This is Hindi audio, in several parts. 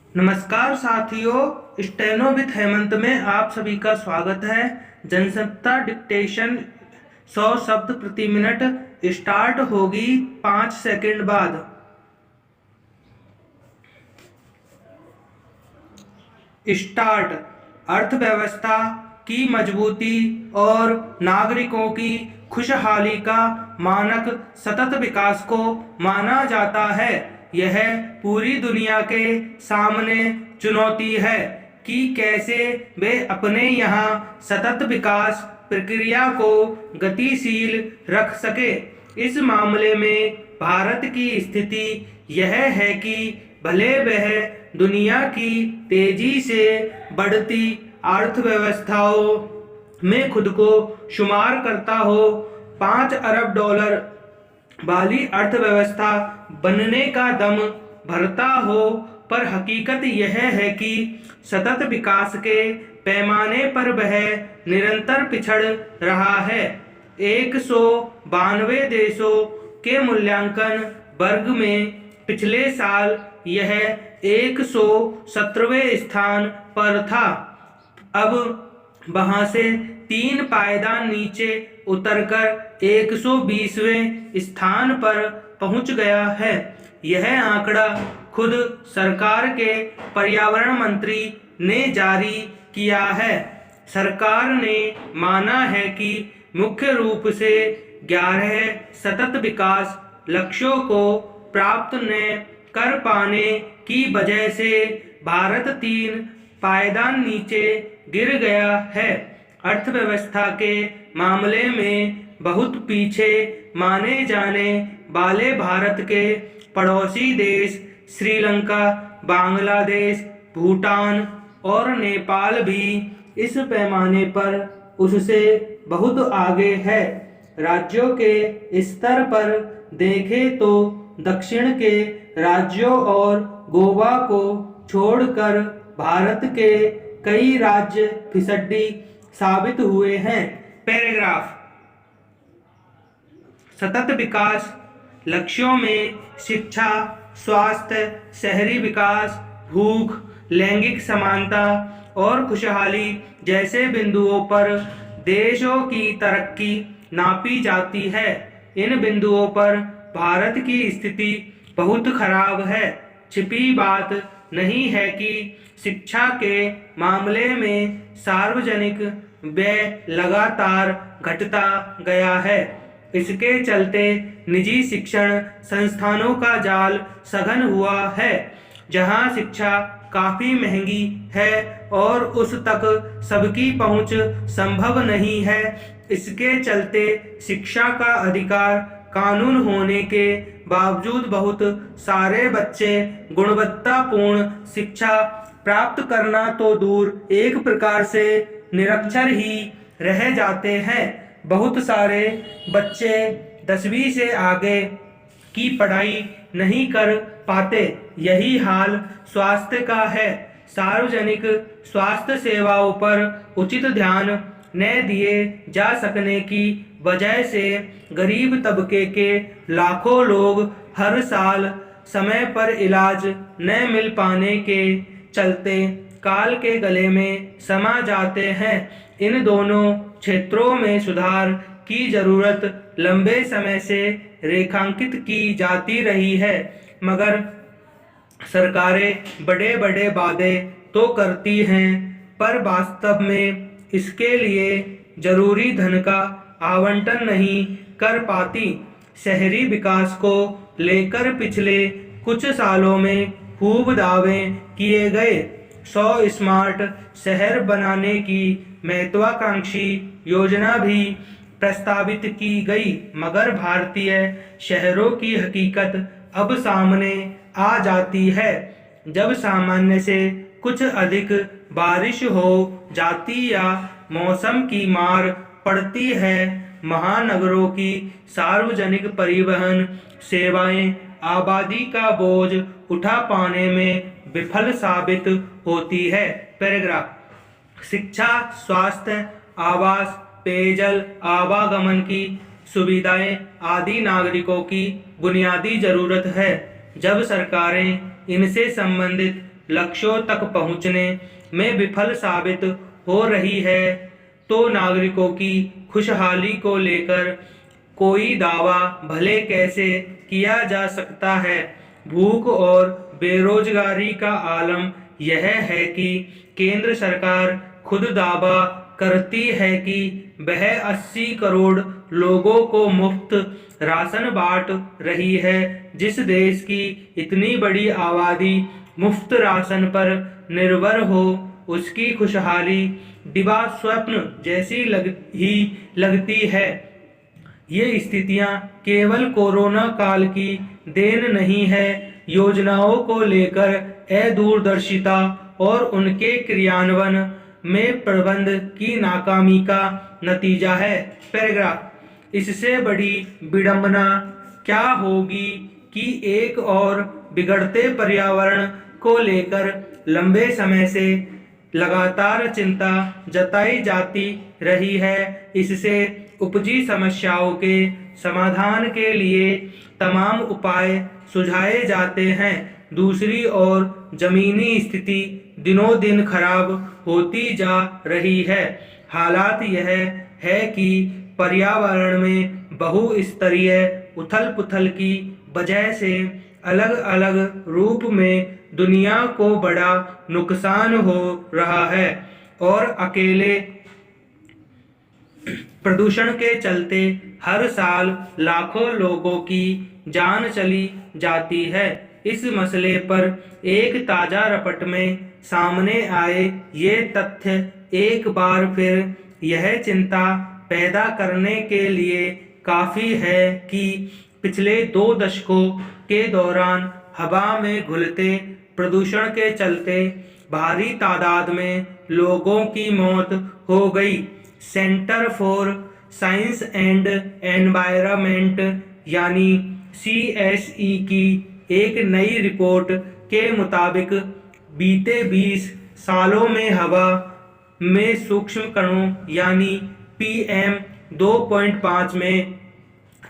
नमस्कार साथियों, स्टेनो विद हेमंत में आप सभी का स्वागत है। जनसंख्या डिक्टेशन 100 शब्द प्रति मिनट स्टार्ट होगी 5 सेकंड बाद। स्टार्ट। अर्थव्यवस्था की मजबूती और नागरिकों की खुशहाली का मानक सतत विकास को माना जाता है। यह पूरी दुनिया के सामने चुनौती है कि कैसे वे अपने यहाँ सतत विकास प्रक्रिया को गतिशील रख सके। इस मामले में भारत की स्थिति यह है कि भले वह दुनिया की तेजी से बढ़ती अर्थव्यवस्थाओं में खुद को शुमार करता हो, 5 अरब डॉलर वाली अर्थव्यवस्था बनने का दम भरता हो, पर हकीकत यह है कि सतत विकास के पैमाने पर वह निरंतर पिछड़ रहा है। 192 देशों के मूल्यांकन वर्ग में पिछले साल यह 117वें स्थान पर था। अब वहां से 3 पायदान नीचे उतरकर 120वें स्थान पर पहुंच गया है। यह आंकड़ा खुद सरकार के पर्यावरण मंत्री ने जारी किया है। सरकार ने माना है कि मुख्य रूप से 11 सतत विकास लक्ष्यों को प्राप्त न कर पाने की वजह से भारत 3 पायदान नीचे गिर गया है। अर्थव्यवस्था के मामले में बहुत पीछे माने जाने वाले भारत के पड़ोसी देश श्रीलंका, बांग्लादेश, भूटान और नेपाल भी इस पैमाने पर उससे बहुत आगे है। राज्यों के स्तर पर देखें तो दक्षिण के राज्यों और गोवा को छोड़कर भारत के कई राज्य फिसड्डी साबित हुए हैं। पैराग्राफ। सतत विकास लक्ष्यों में शिक्षा, स्वास्थ्य, शहरी विकास, भूख, लैंगिक समानता और खुशहाली जैसे बिंदुओं पर देशों की तरक्की नापी जाती है। इन बिंदुओं पर भारत की स्थिति बहुत खराब है। छिपी बात नहीं है कि शिक्षा के मामले में सार्वजनिक व्यय लगातार घटता गया है। इसके चलते निजी शिक्षण संस्थानों का जाल सघन हुआ है, जहां शिक्षा काफी महंगी है और उस तक सबकी पहुंच संभव नहीं है। इसके चलते शिक्षा का अधिकार कानून होने के बावजूद बहुत सारे बच्चे गुणवत्तापूर्ण शिक्षा प्राप्त करना तो दूर, एक प्रकार से निरक्षर ही रह जाते हैं। बहुत सारे बच्चे 10वीं से आगे की पढ़ाई नहीं कर पाते। यही हाल स्वास्थ्य का है। सार्वजनिक स्वास्थ्य सेवाओं पर उचित ध्यान न दिए जा सकने की वजह से गरीब तबके के लाखों लोग हर साल समय पर इलाज न मिल पाने के चलते काल के गले में समा जाते हैं। इन दोनों क्षेत्रों में सुधार की जरूरत लंबे समय से रेखांकित की जाती रही है, मगर सरकारें बड़े बड़े वादे तो करती हैं, पर वास्तव में इसके लिए जरूरी धन का आवंटन नहीं कर पाती। शहरी विकास को लेकर पिछले कुछ सालों में खूब दावे किए गए। 100 स्मार्ट शहर बनाने की महत्वाकांक्षी योजना भी प्रस्तावित की गई, मगर भारतीय शहरों की हकीकत अब सामने आ जाती है। जब सामान्य से कुछ अधिक बारिश हो जाती या मौसम की मार पड़ती है, महानगरों की सार्वजनिक परिवहन सेवाएं आबादी का बोझ उठा पाने में विफल साबित होती है। पैराग्राफ। शिक्षा, स्वास्थ्य, आवास, पेयजल, आवागमन की सुविधाएं आदि नागरिकों की बुनियादी जरूरत है। जब सरकारें इनसे संबंधित लक्ष्यों तक पहुंचने में विफल साबित हो रही है, तो नागरिकों की खुशहाली को लेकर कोई दावा भले कैसे किया जा सकता है। भूख और बेरोजगारी का आलम यह है कि केंद्र सरकार खुद दावा करती है कि वह 80 करोड़ लोगों को मुफ्त राशन बांट रही है। जिस देश की इतनी बड़ी आबादी मुफ्त राशन पर निर्भर हो, उसकी खुशहाली दिवा स्वप्न जैसी लगती है। ये स्थितियां केवल कोरोना काल की देन नहीं है, योजनाओं को लेकर अदूरदर्शिता और उनके क्रियान्वयन में प्रबंध की नाकामी का नतीजा है। पैराग्राफ। इससे बड़ी विडंबना क्या होगी कि एक और बिगड़ते पर्यावरण को लेकर लंबे समय से लगातार चिंता जताई जाती रही है। इससे उपजी समस्याओं के समाधान के लिए तमाम उपाय सुझाए जाते हैं। दूसरी ओर जमीनी स्थिति दिनों दिन खराब होती जा रही है। हालात यह है कि पर्यावरण में बहुस्तरीय उथल-पुथल की वजह से अलग-अलग रूप में दुनिया को बड़ा नुकसान हो रहा है और अकेले प्रदूषण के चलते हर साल लाखों लोगों की जान चली जाती है। इस मसले पर एक ताजा रिपोर्ट में सामने आए ये तथ्य एक बार फिर यह चिंता पैदा करने के लिए काफी है कि पिछले 2 दशकों के दौरान हवा में घुलते प्रदूषण के चलते भारी तादाद में लोगों की मौत हो गई। Centre for science and environment यानी CSE की एक नई रिपोर्ट के मुताबिक बीते 20 सालों में हवा में सूक्ष्म कणों यानी PM 2.5 में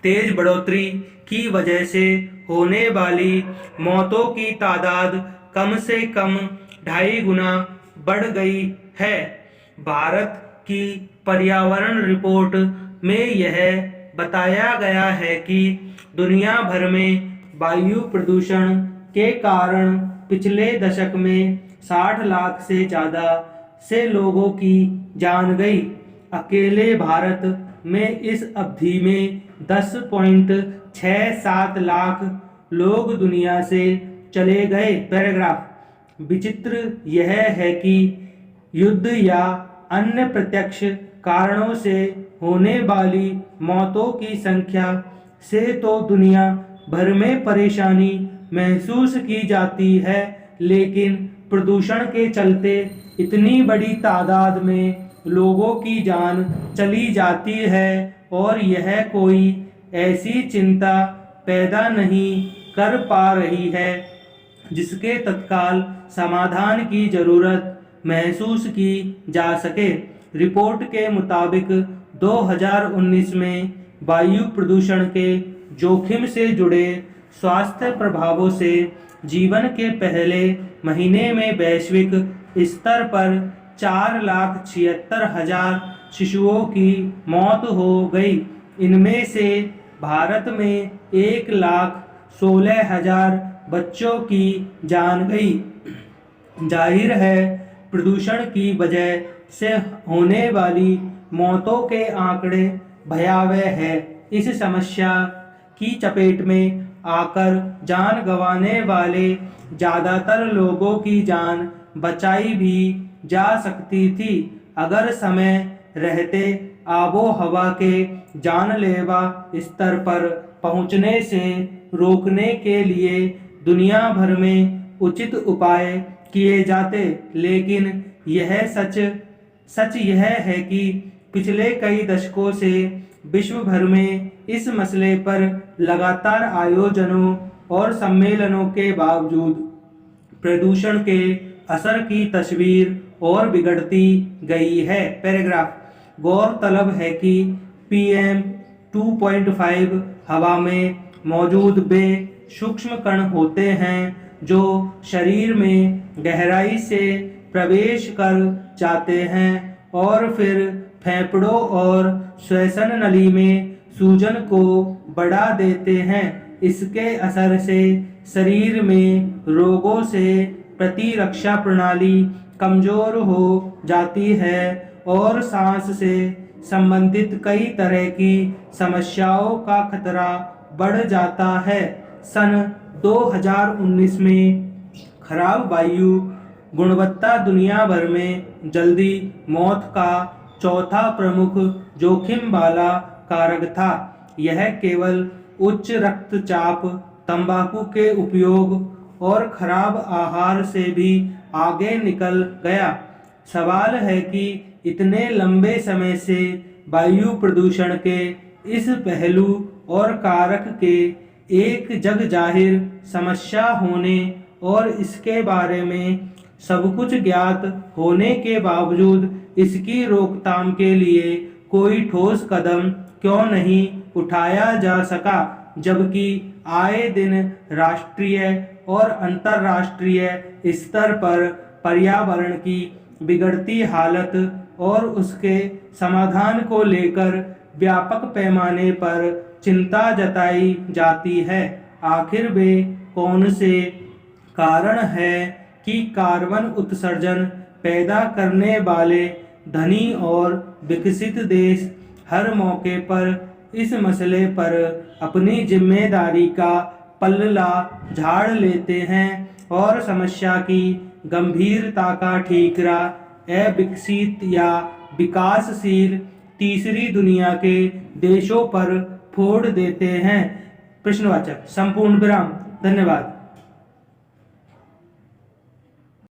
तेज बढ़ोतरी की वजह से होने वाली मौतों की तादाद कम से कम 2.5 गुना बढ़ गई है। भारत की पर्यावरण रिपोर्ट में यह बताया गया है कि दुनिया भर में वायु प्रदूषण के कारण पिछले दशक में 60 लाख से ज़्यादा से लोगों की जान गई। अकेले भारत में इस अवधि में 10.67 लाख लोग दुनिया से चले गए। पैराग्राफ। विचित्र यह है कि युद्ध या अन्य प्रत्यक्ष कारणों से होने वाली मौतों की संख्या से तो दुनिया भर में परेशानी महसूस की जाती है, लेकिन प्रदूषण के चलते इतनी बड़ी तादाद में लोगों की जान चली जाती है और यह कोई ऐसी चिंता पैदा नहीं कर पा रही है जिसके तत्काल समाधान की जरूरत महसूस की जा सके। रिपोर्ट के मुताबिक 2019 में वायु प्रदूषण के जोखिम से जुड़े स्वास्थ्य प्रभावों से जीवन के पहले महीने में वैश्विक स्तर पर 4,76,000 शिशुओं की मौत हो गई। इनमें से भारत में 1,16,000 बच्चों की जान गई। जाहिर है प्रदूषण की वजह से होने वाली मौतों के आंकड़े भयावह है। इस समस्या की चपेट में आकर जान गंवाने वाले ज़्यादातर लोगों की जान बचाई भी जा सकती थी अगर समय रहते आबो हवा के जानलेवा स्तर पर पहुंचने से रोकने के लिए दुनिया भर में उचित उपाय किए जाते। लेकिन यह सच यह है कि पिछले कई दशकों से विश्व भर में इस मसले पर लगातार आयोजनों और सम्मेलनों के बावजूद प्रदूषण के असर की तस्वीर और बिगड़ती गई है। पैराग्राफ। गौरतलब है कि PM 2.5 हवा में मौजूद वे सूक्ष्म कण होते हैं जो शरीर में गहराई से प्रवेश कर जाते हैं और फिर फेफड़ों और श्वसन नली में सूजन को बढ़ा देते हैं। इसके असर से शरीर में रोगों से प्रतिरक्षा प्रणाली कमजोर हो जाती है और सांस से संबंधित कई तरह की समस्याओं का खतरा बढ़ जाता है। सन 2019 में खराब वायु गुणवत्ता दुनिया भर में जल्दी मौत का चौथा प्रमुख जोखिम वाला कारक था। यह केवल उच्च रक्तचाप, तंबाकू के उपयोग और खराब आहार से भी आगे निकल गया। सवाल है कि इतने लंबे समय से वायु प्रदूषण के इस पहलू और कारक के एक जग जाहिर समस्या होने और इसके बारे में सब कुछ ज्ञात होने के बावजूद इसकी रोकथाम के लिए कोई ठोस कदम क्यों नहीं उठाया जा सका, जबकि आए दिन राष्ट्रीय और अंतर्राष्ट्रीय स्तर पर पर्यावरण की बिगड़ती हालत और उसके समाधान को लेकर व्यापक पैमाने पर चिंता जताई जाती है। आखिर वे कौन से कारण हैं कि कार्बन उत्सर्जन पैदा करने वाले धनी और विकसित देश हर मौके पर इस मसले पर अपनी जिम्मेदारी का पल्ला झाड़ लेते हैं और समस्या की गंभीरता का ठीकरा अविकसित या विकासशील तीसरी दुनिया के देशों पर फोड़ देते हैं। प्रश्नवाचक संपूर्ण विराम। धन्यवाद।